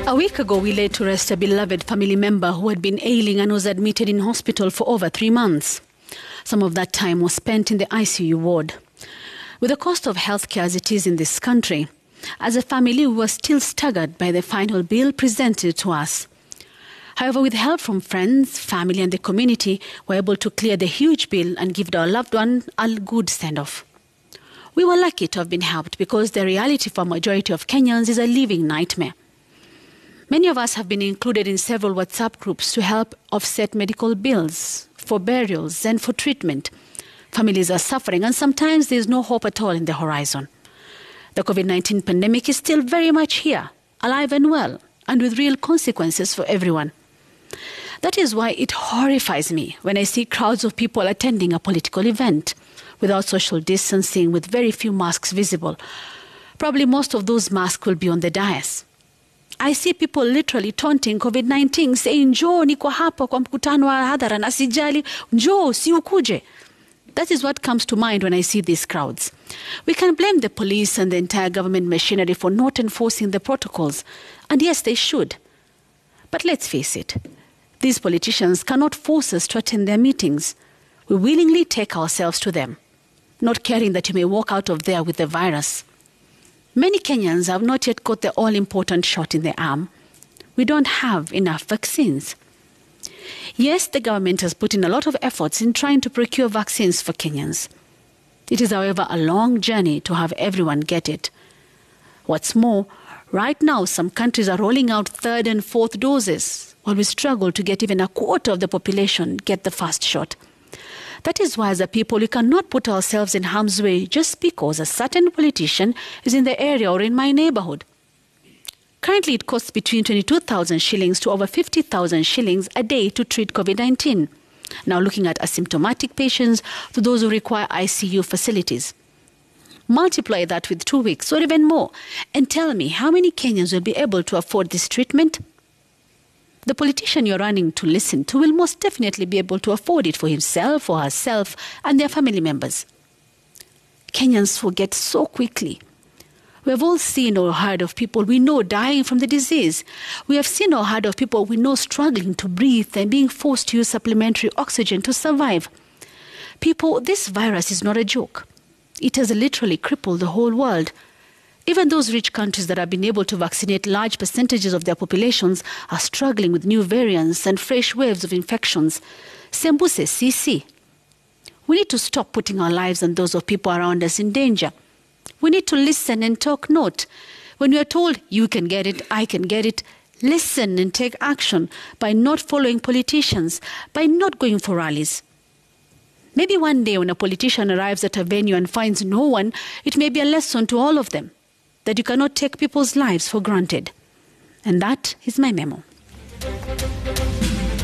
A week ago, we laid to rest a beloved family member who had been ailing and was admitted in hospital for over 3 months. Some of that time was spent in the ICU ward. With the cost of healthcare as it is in this country, as a family, we were still staggered by the final bill presented to us. However, with help from friends, family and the community, we were able to clear the huge bill and give our loved one a good send-off. We were lucky to have been helped because the reality for a majority of Kenyans is a living nightmare. Many of us have been included in several WhatsApp groups to help offset medical bills, for burials and for treatment. Families are suffering and sometimes there is no hope at all in the horizon. The COVID-19 pandemic is still very much here, alive and well, and with real consequences for everyone. That is why it horrifies me when I see crowds of people attending a political event without social distancing, with very few masks visible. Probably most of those masks will be on the dais. I see people literally taunting COVID-19, saying, njoo niko hapa kwa mkutano wa hadhara na sijali, njoo si ukuje. That is what comes to mind when I see these crowds. We can blame the police and the entire government machinery for not enforcing the protocols. And yes, they should. But let's face it, these politicians cannot force us to attend their meetings. We willingly take ourselves to them, not caring that you may walk out of there with the virus. Many Kenyans have not yet got the all-important shot in the arm. We don't have enough vaccines. Yes, the government has put in a lot of efforts in trying to procure vaccines for Kenyans. It is, however, a long journey to have everyone get it. What's more, right now some countries are rolling out 3rd and 4th doses, while we struggle to get even a quarter of the population get the first shot. That is why, as a people, we cannot put ourselves in harm's way just because a certain politician is in the area or in my neighborhood. Currently, it costs between 22,000 shillings to over 50,000 shillings a day to treat COVID-19. Now looking at asymptomatic patients to those who require ICU facilities. Multiply that with 2 weeks or even more, and tell me how many Kenyans will be able to afford this treatment? The politician you're running to listen to will most definitely be able to afford it for himself or herself and their family members. Kenyans forget so quickly. We have all seen or heard of people we know dying from the disease. We have seen or heard of people we know struggling to breathe and being forced to use supplementary oxygen to survive. People, this virus is not a joke. It has literally crippled the whole world. Even those rich countries that have been able to vaccinate large percentages of their populations are struggling with new variants and fresh waves of infections. Sembuse CC. We need to stop putting our lives and those of people around us in danger. We need to listen and talk note. When we are told, you can get it, I can get it, listen and take action by not following politicians, by not going for rallies. Maybe one day when a politician arrives at a venue and finds no one, it may be a lesson to all of them that you cannot take people's lives for granted. And that is my memo.